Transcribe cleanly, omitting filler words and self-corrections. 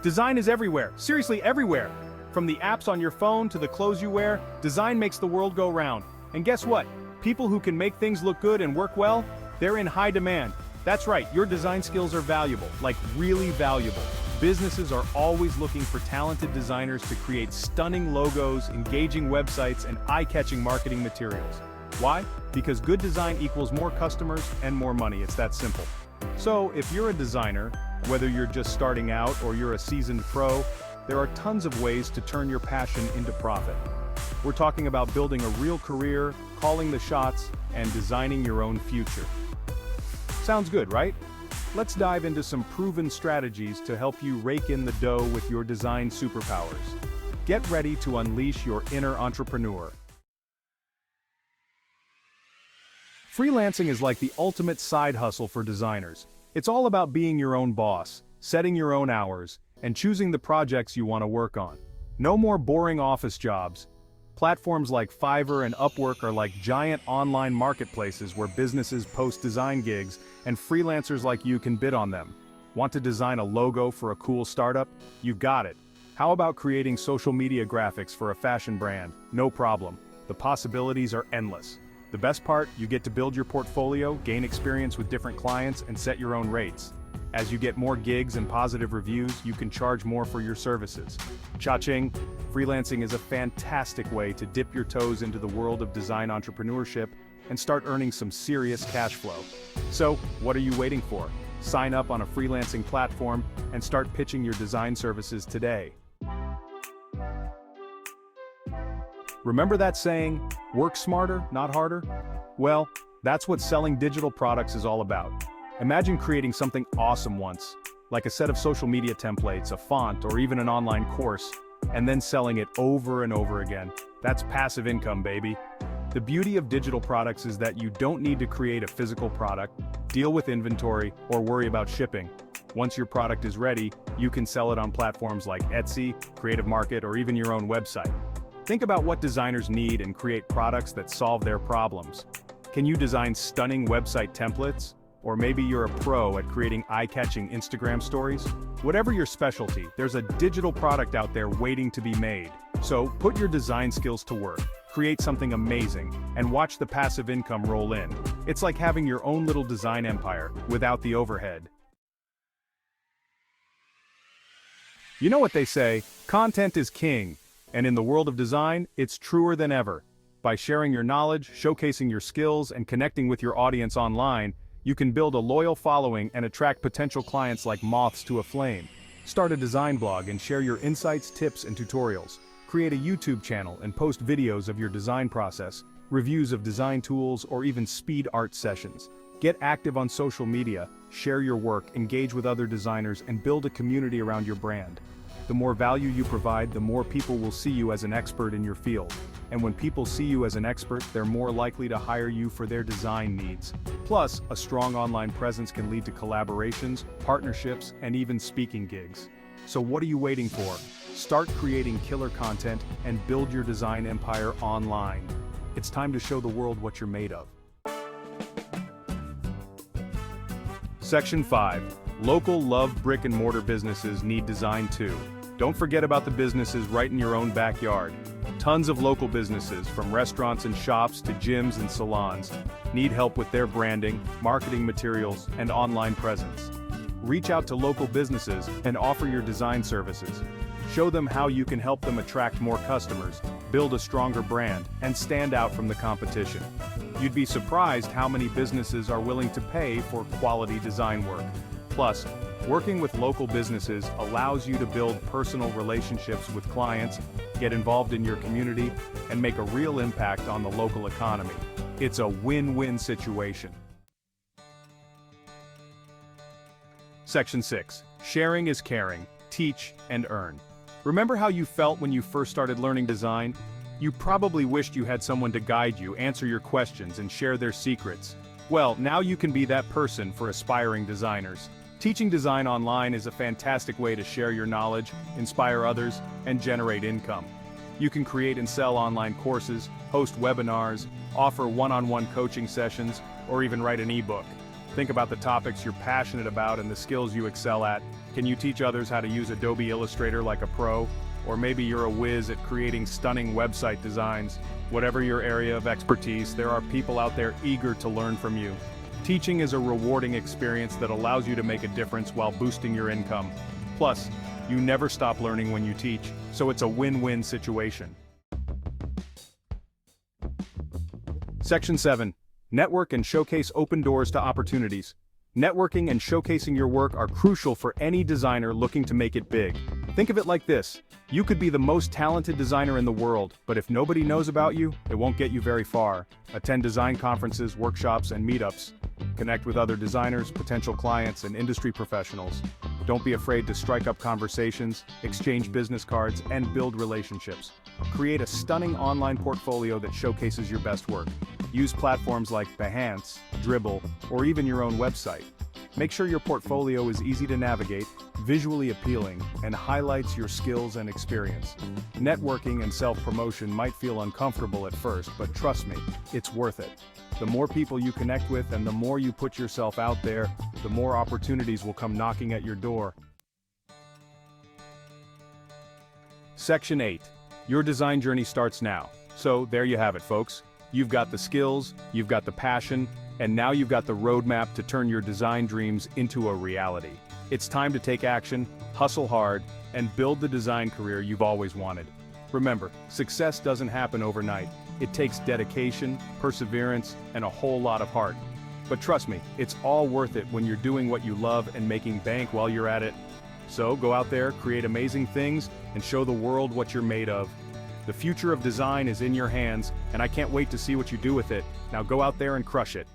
Design is everywhere, seriously everywhere. From the apps on your phone to the clothes you wear, design makes the world go round. And guess what? People who can make things look good and work well, they're in high demand. That's right, your design skills are valuable, like really valuable. Businesses are always looking for talented designers to create stunning logos, engaging websites, and eye-catching marketing materials. Why? Because good design equals more customers and more money. It's that simple. So, if you're a designer, whether you're just starting out or you're a seasoned pro, there are tons of ways to turn your passion into profit. We're talking about building a real career, calling the shots, and designing your own future. Sounds good, right? Let's dive into some proven strategies to help you rake in the dough with your design superpowers. Get ready to unleash your inner entrepreneur. Freelancing is like the ultimate side hustle for designers. It's all about being your own boss, setting your own hours, and choosing the projects you want to work on. No more boring office jobs. Platforms like Fiverr and Upwork are like giant online marketplaces where businesses post design gigs and freelancers like you can bid on them. Want to design a logo for a cool startup? You've got it. How about creating social media graphics for a fashion brand? No problem. The possibilities are endless. The best part, you get to build your portfolio, gain experience with different clients, and set your own rates. As you get more gigs and positive reviews, you can charge more for your services. Cha-ching! Freelancing is a fantastic way to dip your toes into the world of design entrepreneurship and start earning some serious cash flow. So, what are you waiting for? Sign up on a freelancing platform and start pitching your design services today. Remember that saying, work smarter, not harder? Well, that's what selling digital products is all about. Imagine creating something awesome once, like a set of social media templates, a font, or even an online course, and then selling it over and over again. That's passive income, baby. The beauty of digital products is that you don't need to create a physical product, deal with inventory, or worry about shipping. Once your product is ready, you can sell it on platforms like Etsy, Creative Market, or even your own website. Think about what designers need and create products that solve their problems. Can you design stunning website templates? Or maybe you're a pro at creating eye-catching Instagram stories? Whatever your specialty, there's a digital product out there waiting to be made. So put your design skills to work, create something amazing, and watch the passive income roll in. It's like having your own little design empire, without the overhead. You know what they say, content is king. And in the world of design, it's truer than ever. By sharing your knowledge, showcasing your skills, and connecting with your audience online, you can build a loyal following and attract potential clients like moths to a flame. Start a design blog and share your insights, tips, and tutorials. Create a YouTube channel and post videos of your design process, reviews of design tools, or even speed art sessions. Get active on social media, share your work, engage with other designers, and build a community around your brand. The more value you provide, the more people will see you as an expert in your field. And when people see you as an expert, they're more likely to hire you for their design needs. Plus, a strong online presence can lead to collaborations, partnerships, and even speaking gigs. So what are you waiting for? Start creating killer content and build your design empire online. It's time to show the world what you're made of. Section 5. Local love brick-and-mortar businesses need design too. Don't forget about the businesses right in your own backyard. Tons of local businesses, from restaurants and shops to gyms and salons, need help with their branding, marketing materials, and online presence. Reach out to local businesses and offer your design services. Show them how you can help them attract more customers, build a stronger brand, and stand out from the competition. You'd be surprised how many businesses are willing to pay for quality design work. Plus, working with local businesses allows you to build personal relationships with clients, get involved in your community, and make a real impact on the local economy. It's a win-win situation. Section 6. Sharing is caring. Teach and earn. Remember how you felt when you first started learning design? You probably wished you had someone to guide you, answer your questions, and share their secrets. Well, now you can be that person for aspiring designers. Teaching design online is a fantastic way to share your knowledge, inspire others, and generate income. You can create and sell online courses, host webinars, offer one-on-one coaching sessions, or even write an ebook. Think about the topics you're passionate about and the skills you excel at. Can you teach others how to use Adobe Illustrator like a pro? Or maybe you're a whiz at creating stunning website designs. Whatever your area of expertise, there are people out there eager to learn from you. Teaching is a rewarding experience that allows you to make a difference while boosting your income. Plus, you never stop learning when you teach, so it's a win-win situation. Section 7. Network and showcase open doors to opportunities. Networking and showcasing your work are crucial for any designer looking to make it big. Think of it like this. You could be the most talented designer in the world, but if nobody knows about you, it won't get you very far. Attend design conferences, workshops, and meetups. Connect with other designers, potential clients, and industry professionals. Don't be afraid to strike up conversations, exchange business cards, and build relationships. Create a stunning online portfolio that showcases your best work. Use platforms like Behance, Dribbble, or even your own website. Make sure your portfolio is easy to navigate, visually appealing, and highlights your skills and experience. Networking and self-promotion might feel uncomfortable at first, but trust me, it's worth it. The more people you connect with and the more you put yourself out there, the more opportunities will come knocking at your door. Section 8. Your design journey starts now. So there you have it, folks. You've got the skills, you've got the passion, and now you've got the roadmap to turn your design dreams into a reality. It's time to take action, hustle hard, and build the design career you've always wanted. Remember, success doesn't happen overnight. It takes dedication, perseverance, and a whole lot of heart. But trust me, it's all worth it when you're doing what you love and making bank while you're at it. So go out there, create amazing things, and show the world what you're made of. The future of design is in your hands, and I can't wait to see what you do with it. Now go out there and crush it.